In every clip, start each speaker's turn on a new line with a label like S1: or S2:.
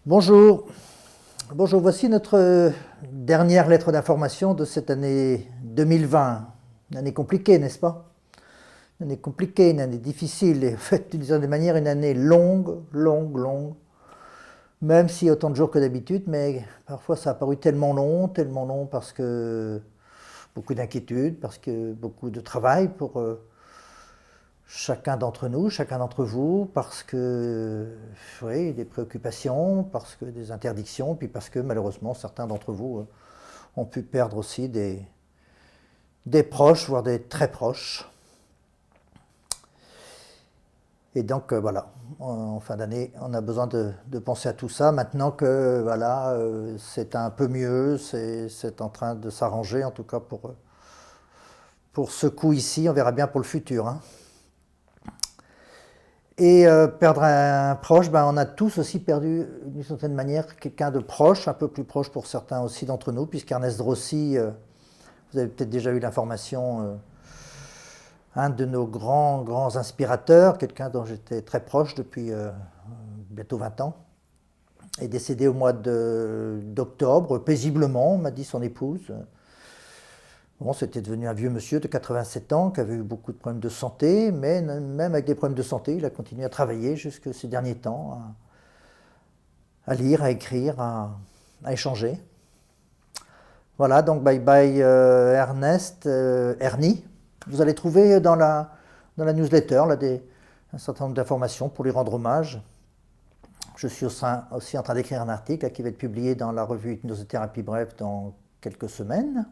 S1: Bonjour. Bonjour, voici notre dernière lettre d'information de cette année 2020. Une année compliquée, n'est-ce pas? Une année compliquée, une année difficile et en fait, d'une certaine manière, une année longue, longue, longue. Même s'il y a autant de jours que d'habitude, mais parfois ça a paru tellement long parce que beaucoup d'inquiétudes, parce que beaucoup de travail pour chacun d'entre nous, chacun d'entre vous, parce que oui, des préoccupations, parce que des interdictions, puis parce que malheureusement certains d'entre vous ont pu perdre aussi des proches, voire des très proches. Et donc voilà, en fin d'année, on a besoin de penser à tout ça. Maintenant que voilà, c'est un peu mieux, c'est en train de s'arranger, en tout cas pour ce coup ici, on verra bien pour le futur, hein. Et perdre un proche, ben, on a tous aussi perdu d'une certaine manière quelqu'un de proche, un peu plus proche pour certains aussi d'entre nous, puisqu'Ernest Rossi, vous avez peut-être déjà eu l'information, un de nos grands inspirateurs, quelqu'un dont j'étais très proche depuis bientôt 20 ans, est décédé au mois d'octobre, paisiblement, m'a dit son épouse. Bon, c'était devenu un vieux monsieur de 87 ans qui avait eu beaucoup de problèmes de santé, mais même avec des problèmes de santé, il a continué à travailler jusque ces derniers temps, à lire, à écrire, à échanger. Voilà, donc bye bye Ernest, Ernie. Vous allez trouver dans la newsletter là, un certain nombre d'informations pour lui rendre hommage. Je suis aussi en train d'écrire un article là, qui va être publié dans la revue Hypnothérapie Brève dans quelques semaines.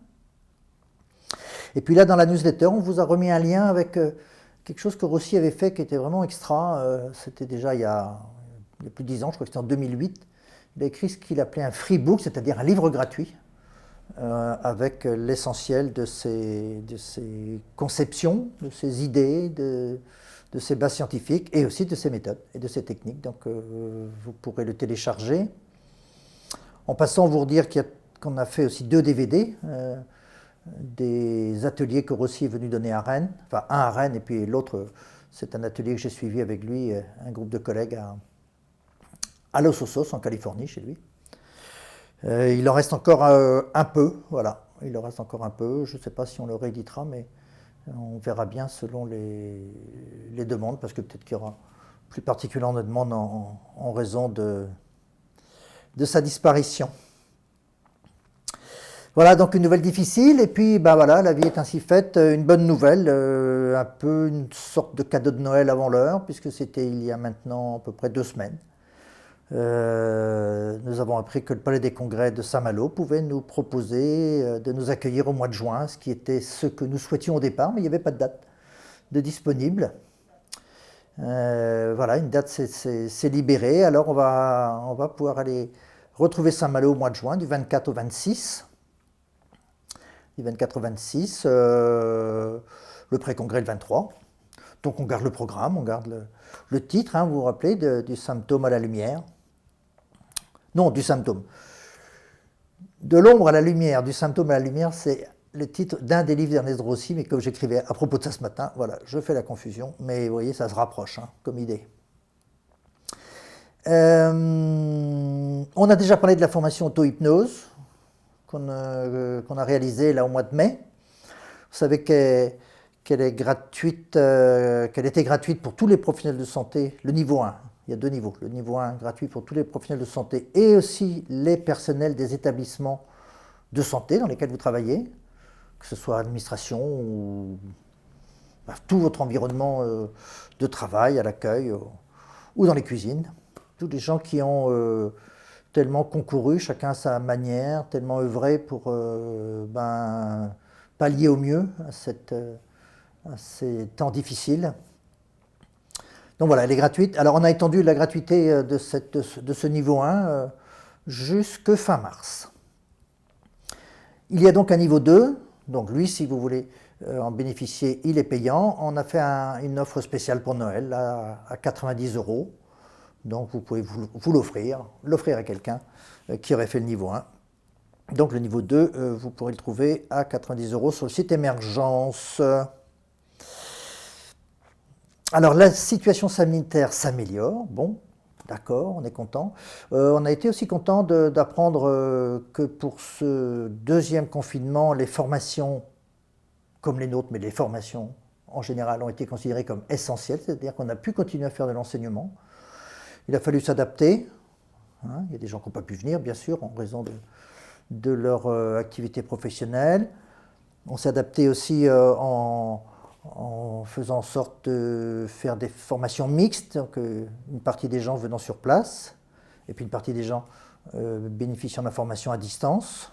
S1: Et puis là, dans la newsletter, on vous a remis un lien avec quelque chose que Rossi avait fait qui était vraiment extra. C'était déjà il y a plus de 10 ans, je crois que c'était en 2008. Il a écrit ce qu'il appelait un free book, c'est-à-dire un livre gratuit, avec l'essentiel de ses conceptions, de ses idées, de ses bases scientifiques et aussi de ses méthodes et de ses techniques. Donc vous pourrez le télécharger. En passant, vous redire qu'on a fait aussi 2 DVD. Des ateliers que Rossi est venu donner à Rennes, enfin un à Rennes et puis l'autre, c'est un atelier que j'ai suivi avec lui, un groupe de collègues à Los Osos en Californie chez lui. Il en reste encore un peu, voilà, il en reste encore un peu, je ne sais pas si on le rééditera, mais on verra bien selon les demandes, parce que peut-être qu'il y aura plus particulièrement de demandes en raison de sa disparition. Voilà, donc une nouvelle difficile, et puis ben voilà, la vie est ainsi faite. Une bonne nouvelle, un peu une sorte de cadeau de Noël avant l'heure, puisque c'était il y a maintenant à peu près 2 semaines. Nous avons appris que le Palais des Congrès de Saint-Malo pouvait nous proposer de nous accueillir au mois de juin, ce qui était ce que nous souhaitions au départ, mais il n'y avait pas de date de disponible. Voilà, une date s'est libérée, alors on va pouvoir aller retrouver Saint-Malo au mois de juin, du 24 au 26. Du 24 au 26, le pré-congrès le 23. Donc on garde le programme, on garde le titre, hein, vous vous rappelez, du symptôme à la lumière. Non, du symptôme. De l'ombre à la lumière, du symptôme à la lumière, c'est le titre d'un des livres d'Ernest Rossi, mais comme j'écrivais à propos de ça ce matin, voilà, je fais la confusion, mais vous voyez, ça se rapproche hein, comme idée. On a déjà parlé de la formation auto-hypnose qu'on a réalisée là au mois de mai. Vous savez qu'elle est gratuite, qu'elle était gratuite pour tous les professionnels de santé, le niveau 1. Il y a 2 niveaux. Le niveau 1 gratuit pour tous les professionnels de santé et aussi les personnels des établissements de santé dans lesquels vous travaillez, que ce soit administration ou tout votre environnement de travail, à l'accueil ou dans les cuisines. Tous les gens qui ont tellement concouru, chacun à sa manière, tellement œuvré pour pallier au mieux à ces temps difficiles. Donc voilà, elle est gratuite. Alors on a étendu la gratuité de ce niveau 1 jusque fin mars. Il y a donc un niveau 2, donc lui si vous voulez en bénéficier, il est payant. On a fait une offre spéciale pour Noël là, à 90 €. Donc vous pouvez vous l'offrir à quelqu'un qui aurait fait le niveau 1. Donc le niveau 2, vous pourrez le trouver à 90 € sur le site Émergence. Alors la situation sanitaire s'améliore, bon, D'accord, on est content. On a été aussi content d'apprendre que pour ce deuxième confinement, les formations comme les nôtres, mais les formations en général ont été considérées comme essentielles, c'est-à-dire qu'on a pu continuer à faire de l'enseignement. Il a fallu s'adapter. Hein. Il y a des gens qui n'ont pas pu venir, bien sûr, en raison de leur activité professionnelle. On s'est adapté aussi en faisant en sorte de faire des formations mixtes, donc une partie des gens venant sur place, et puis une partie des gens bénéficiant de la formation à distance.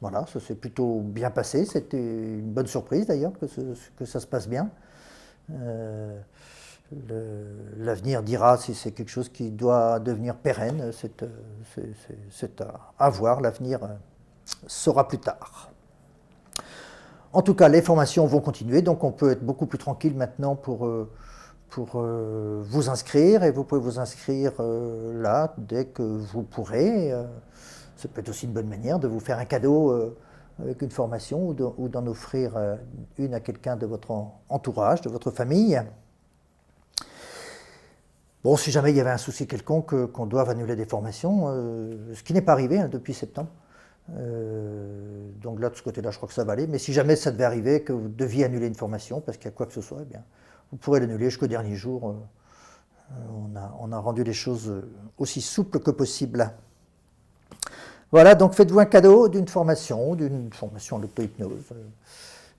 S1: Voilà, ça s'est plutôt bien passé. C'était une bonne surprise d'ailleurs que ça se passe bien. L'avenir dira si c'est quelque chose qui doit devenir pérenne. C'est à voir. L'avenir saura plus tard. En tout cas, les formations vont continuer, donc on peut être beaucoup plus tranquille maintenant pour vous inscrire, et vous pouvez vous inscrire là dès que vous pourrez. Ça peut être aussi une bonne manière de vous faire un cadeau avec une formation ou d'en offrir une à quelqu'un de votre entourage, de votre famille. Bon, si jamais il y avait un souci quelconque, qu'on doive annuler des formations, ce qui n'est pas arrivé hein, depuis septembre. Donc là, de ce côté-là, je crois que ça va aller. Mais si jamais ça devait arriver, que vous deviez annuler une formation, parce qu'il y a quoi que ce soit, eh bien, vous pourrez l'annuler jusqu'au dernier jour. On a rendu les choses aussi souples que possible. Voilà, donc faites-vous un cadeau d'une formation en auto-hypnose,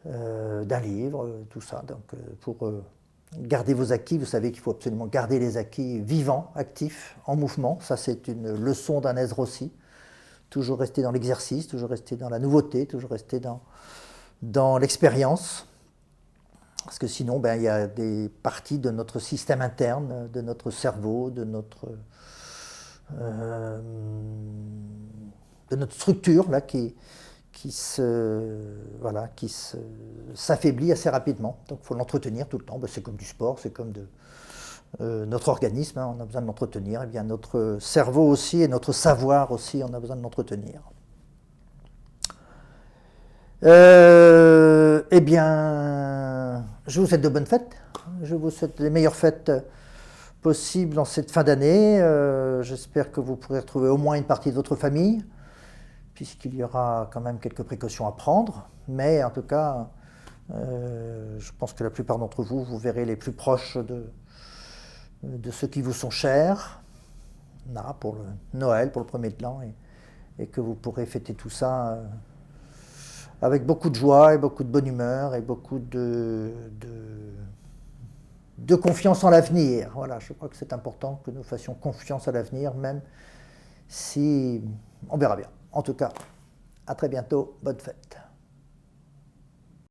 S1: d'un livre, tout ça. Donc, pour garder vos acquis, vous savez qu'il faut absolument garder les acquis vivants, actifs, en mouvement. Ça, c'est une leçon d'Hannes Rossi. Toujours rester dans l'exercice, toujours rester dans la nouveauté, toujours rester dans l'expérience. Parce que sinon, il y a des parties de notre système interne, de notre cerveau, de notre structure là, qui s'affaiblit assez rapidement. Donc il faut l'entretenir tout le temps. C'est comme du sport, c'est comme notre organisme, hein, on a besoin de l'entretenir. Et bien notre cerveau aussi et notre savoir aussi, on a besoin de l'entretenir. Eh bien, je vous souhaite de bonnes fêtes. Je vous souhaite les meilleures fêtes possibles dans cette fin d'année. J'espère que vous pourrez retrouver au moins une partie de votre famille, puisqu'il y aura quand même quelques précautions à prendre. Mais en tout cas, je pense que la plupart d'entre vous, vous verrez les plus proches de ceux qui vous sont chers, là, pour le Noël, pour le premier de l'an, et que vous pourrez fêter tout ça avec beaucoup de joie et beaucoup de bonne humeur et beaucoup de confiance en l'avenir. Voilà, je crois que c'est important que nous fassions confiance à l'avenir, même si on verra bien. En tout cas, à très bientôt, bonne fête.